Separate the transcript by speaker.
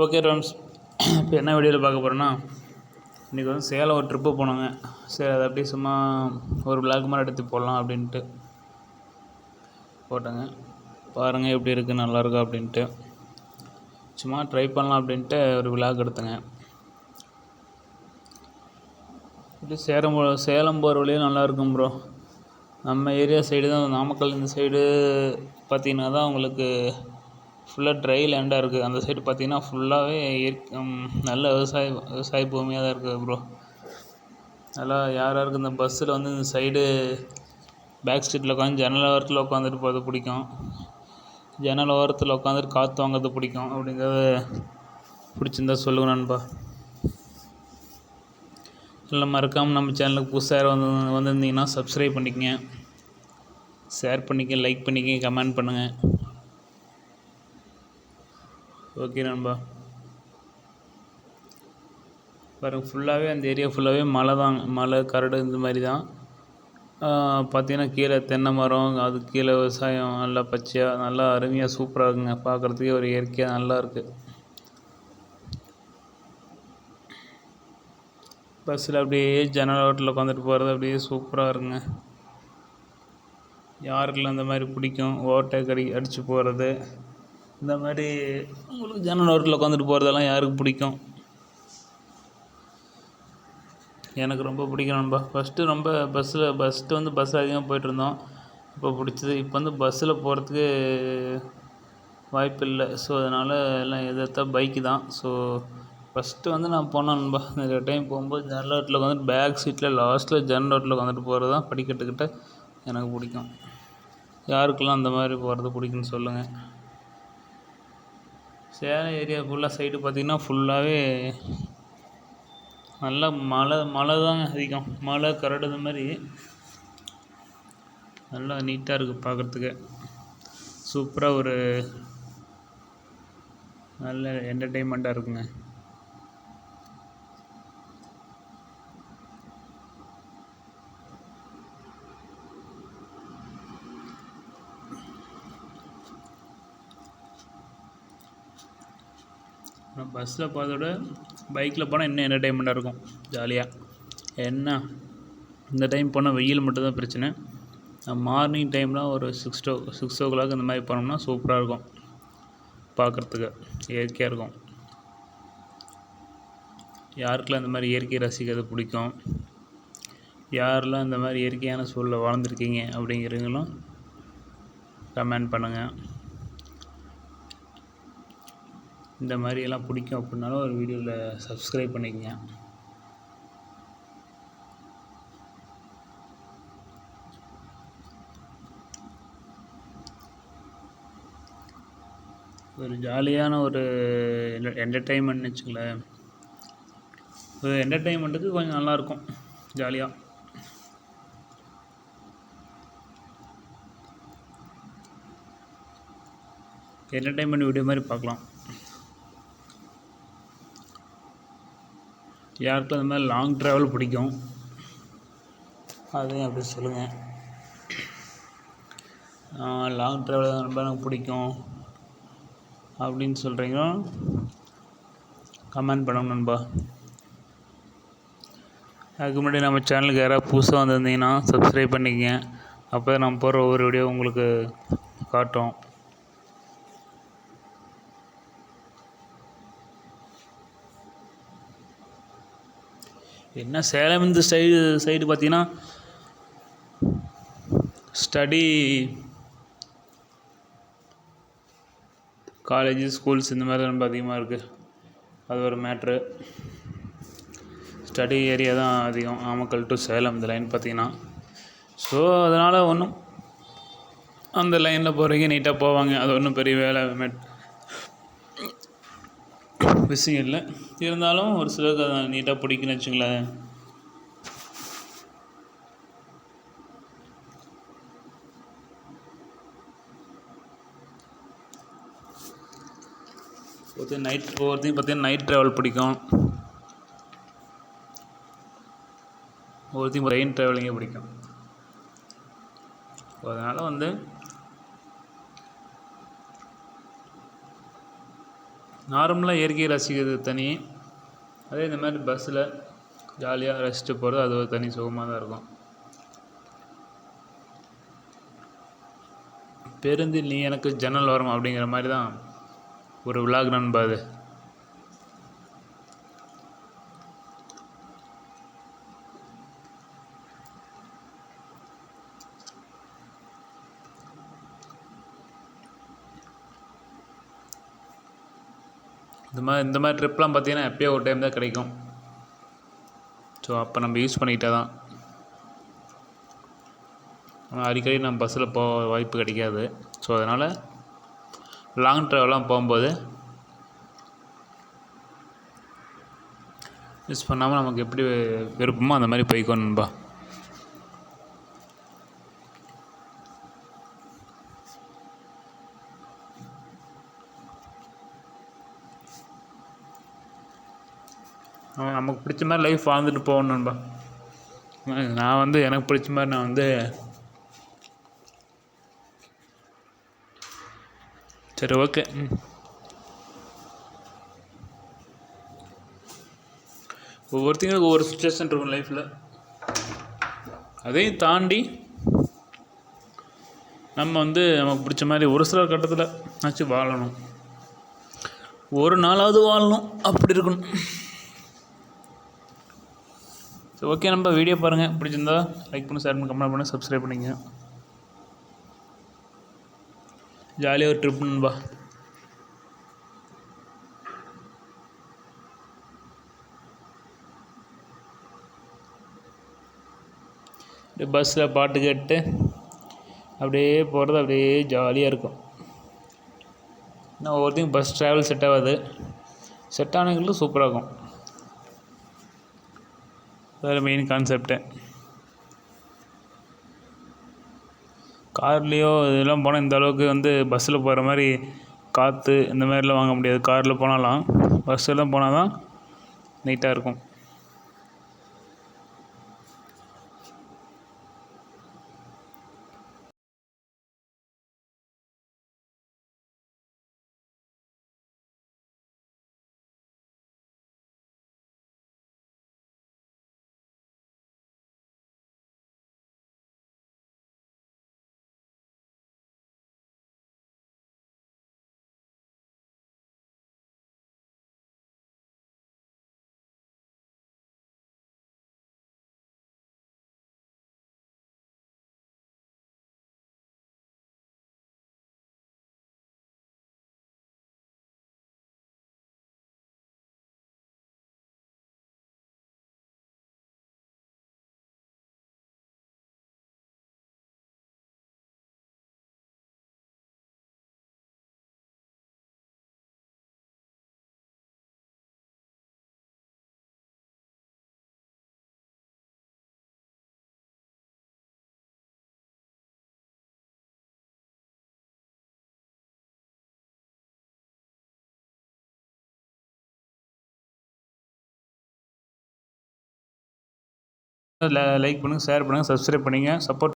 Speaker 1: Okay friends, இப்போ என்ன வீடியோவில் பார்க்க போகிறோன்னா, இன்றைக்கி வந்து சேலம் ஒரு ட்ரிப்பு போனோங்க. சரி, அதை அப்படியே சும்மா ஒரு விளாக் மாதிரி எடுத்து போடலாம் அப்படின்ட்டு போட்டேங்க. பாருங்கள் எப்படி இருக்குது, நல்லாயிருக்கா அப்படின்ட்டு சும்மா ட்ரை பண்ணலாம் அப்படின்ட்டு ஒரு விளாக் எடுத்தேங்க. இப்படி சேலம் போகிற வழியே நல்லாயிருக்கும் ப்ரோ. நம்ம ஏரியா சைடு தான், நாமக்கல் இந்த சைடு பார்த்திங்கன்னா தான் உங்களுக்கு ஃபுல்லாக ட்ரை லேண்டாக இருக்குது. அந்த சைடு பார்த்திங்கன்னா ஃபுல்லாகவே நல்ல விவசாய பூமியாக தான் இருக்குது ப்ரோ. நல்லா யாருக்கு இந்த பஸ்ஸில் வந்து இந்த சைடு பேக் சீட்டில் உட்காந்து ஜன்னல் ஓரத்தில் உட்காந்துட்டு போகிறது பிடிக்கும், ஜன்னல் ஓரத்தில் உட்காந்துட்டு காற்று வாங்கிறது பிடிக்கும் அப்படிங்கிறத பிடிச்சிருந்தா சொல்லுங்க நண்பா. இல்லை மறக்காமல் நம்ம சேனலுக்கு புதுசாக வந்திருந்தீங்கன்னா சப்ஸ்கிரைப் பண்ணிக்கங்க, ஷேர் பண்ணிக்க, லைக் பண்ணிக்க, கமெண்ட் பண்ணுங்கள். ஓகே நண்பா. பாருங்கள், ஃபுல்லாகவே அந்த ஏரியா ஃபுல்லாகவே மலை தான், மலை கரடு இந்த மாதிரி தான். பார்த்திங்கன்னா கீழே தென்னை மரம், அது கீழே விவசாயம் நல்லா பச்சையாக நல்லா அருமையாக சூப்பராக இருக்குங்க. பார்க்குறதுக்கே ஒரு இயற்கையாக நல்லா இருக்குது. பஸ்ஸில் அப்படியே ஜன்னல் ஓரத்தில் உட்காந்துட்டு போகிறது அப்படியே சூப்பராக இருக்குங்க. யாருக்கெல்லாம் இந்த மாதிரி பிடிக்கும், ஓட்டை அடித்து போகிறது, இந்த மாதிரி உங்களுக்கு ஜன்னல் ஓரத்தில் உட்காந்துட்டு போகிறதெல்லாம் யாருக்கு பிடிக்கும்? எனக்கு ரொம்ப பிடிக்கும் நண்பா. ஃபஸ்ட்டு ரொம்ப பஸ்ஸில் அதிகமாக போயிட்டுருந்தோம். இப்போ பிடிச்சது. இப்போ வந்து பஸ்ஸில் போகிறதுக்கு வாய்ப்பு இல்லை. ஸோ அதனால் எல்லாம் எதிர்த்தால் பைக்கு தான். ஸோ ஃபஸ்ட்டு வந்து நான் போனேன் நண்பா. நிறைய டைம் போகும்போது ஜன்னல் ஓரத்தில் உட்காந்துட்டு பேக் சீட்டில் லாஸ்ட்டில் ஜன்னல் ஓரத்தில் உட்காந்துட்டு போகிறது தான் படிக்கட்டுக்கிட்ட எனக்கு பிடிக்கும். யாருக்கெல்லாம் அந்த மாதிரி போகிறது பிடிக்குன்னு சொல்லுங்கள். சேலம் ஏரியா ஃபுல்லாக சைடு பார்த்திங்கன்னா ஃபுல்லாகவே நல்லா மழை தாங்க அதிகம். மழை கரடு இந்த மாதிரி நல்லா நீட்டாக இருக்குது பார்க்குறதுக்கு. சூப்பராக ஒரு நல்ல என்டர்டெயின்மெண்ட்டாக இருக்குங்க. பஸ்ஸில் போகிறத விட பைக்கில் போனால் இன்னும் என்டர்டெயின்மெண்ட்டாக இருக்கும், ஜாலியாக. என்ன இந்த டைம் போனால் வெயில் மட்டும்தான் பிரச்சனை. மார்னிங் டைமில் ஒரு 6 o'clock இந்த மாதிரி போனோம்னா சூப்பராக இருக்கும், பார்க்குறதுக்கு இயற்கையாக இருக்கும். யாருக்கெல்லாம் இந்த மாதிரி இயற்கையை ரசிக்கிறது பிடிக்கும், யாரெல்லாம் இந்த மாதிரி இயற்கையான சூழலில் வாழ்ந்துருக்கீங்க அப்படிங்கிறவங்களும் கமெண்ட் பண்ணுங்கள். இந்த மாதிரியெல்லாம் பிடிக்கும் அப்படின்னாலும் ஒரு வீடியோவில் சப்ஸ்கிரைப் பண்ணிக்கங்க. ஒரு ஜாலியான ஒரு என்டர்டெயின்மெண்ட்னு வச்சுங்களேன். ஒரு என்டர்டெயின்மெண்ட்டுக்கு கொஞ்சம் நல்லாயிருக்கும், ஜாலியாக. என்டர்டெயின்மெண்ட் வீடியோ மாதிரி பார்க்கலாம். யாருக்கும் அந்த மாதிரி லாங் ட்ராவல் பிடிக்கும், அதையும் அப்படி சொல்லுங்கள். லாங் ட்ராவல் ரொம்ப எனக்கு பிடிக்கும் அப்படின்னு சொல்கிறீங்களோ கமெண்ட் பண்ணணும் நண்பா. அதுக்கு முன்னாடி நம்ம சேனலுக்கு யாராவது புதுசாக வந்திருந்தீங்கன்னா சப்ஸ்கிரைப் பண்ணிக்கங்க. அப்போ தான் நம்ம போடுற ஒவ்வொரு வீடியோ உங்களுக்கு காட்டும். என்ன சேலம் இந்த சைடு பார்த்திங்கன்னா ஸ்டடி காலேஜ் ஸ்கூல்ஸ் இந்த மாதிரி ரொம்ப அதிகமாக இருக்குது. அது ஒரு மேட்ரு. ஸ்டடி ஏரியா தான் அதிகம், நாமக்கல் டு சேலம் இந்த லைன் பார்த்திங்கன்னா. ஸோ அதனால் ஒன்றும் அந்த லைனில் போகிறீங்க நீட்டாக போவாங்க. அது ஒன்றும் பெரிய வேலை விஷயம் இல்லை. இருந்தாலும் ஒரு சிலருக்கு அதை நீட்டாக பிடிக்குன்னு வச்சுங்களேன். ஒவ்வொருத்தையும் பார்த்தீங்கன்னா நைட் ட்ராவல் பிடிக்கும், ஒவ்வொருத்தையும் ட்ரெயின் ட்ராவலிங்கே பிடிக்கும். அதனால் வந்து நார்மலாக இயற்கையை ரசிக்கிறது தனி, அதே இந்த மாதிரி பஸ்ஸில் ஜாலியாக ரசிச்சுட்டு போகிறது அது ஒரு தனி சுகமாக தான் இருக்கும். பேருந்தில் நீ எனக்கு ஜன்னல் ஓரம் அப்படிங்கிற மாதிரி தான் ஒரு விலாக் நண்பா அது. இந்த மாதிரி ட்ரிப்லாம் பார்த்தீங்கன்னா எப்போயோ ஒரு டைம் தான் கிடைக்கும். ஸோ அப்போ நம்ம யூஸ் பண்ணிக்கிட்டே தான். ஆனால் அடிக்கடி நம்ம பஸ்ஸில் போக வாய்ப்பு கிடைக்காது. ஸோ அதனால் லாங் ட்ராவல்லாம் போகும்போது யூஸ் பண்ணாமல் நமக்கு எப்படி விருப்பமோ அந்த மாதிரி போய்க்கணும் நண்பா. நமக்கு பிடிச்ச மாதிரி லைஃப் வாழ்ந்துட்டு போகணும் நண்பா. நான் எனக்கு பிடிச்ச மாதிரி நான் சரி ஓகே. ஒவ்வொருத்தங்களுக்கு ஒவ்வொரு சுச்சுவேஷன் இருக்கும் லைஃப்பில். அதையும் தாண்டி நம்ம நமக்கு பிடிச்ச மாதிரி ஒரு சில கட்டத்தில் ஆச்சு வாழணும். ஒரு நாளாவது வாழணும், அப்படி இருக்கணும். ஸோ ஓகே நம்ம வீடியோ பாருங்கள், பிடிச்சிருந்தா லைக் பண்ணி, ஷேர் பண்ணி, கமெண்ட் பண்ணி, சப்ஸ்கிரைப் பண்ணிங்க. ஜாலியாக ஒரு ட்ரிப் நண்பா. பஸ்ஸில் பாட்டு கேட்டு அப்படியே போகிறது அப்படியே ஜாலியாக இருக்கும். இன்னும் ஒவ்வொருத்தையும் பஸ் ட்ராவல் செட் ஆகாது, செட் ஆனவங்களுக்கு சூப்பராக இருக்கும். வேறு மெயின் கான்செப்டு. கார்லேயோ இதெல்லாம் போனால் இந்த அளவுக்கு பஸ்ஸில் போகிற மாதிரி காற்று இந்த மாதிரிலாம் வாங்க முடியாது. காரில் போனாலாம், பஸ்ஸெல்லாம் போனால் தான் நீட்டாக இருக்கும். லைக் பண்ணுங்கள், ஷேர் பண்ணுங்கள், சப்ஸ்கிரைப் பண்ணிங்க, சப்போர்ட்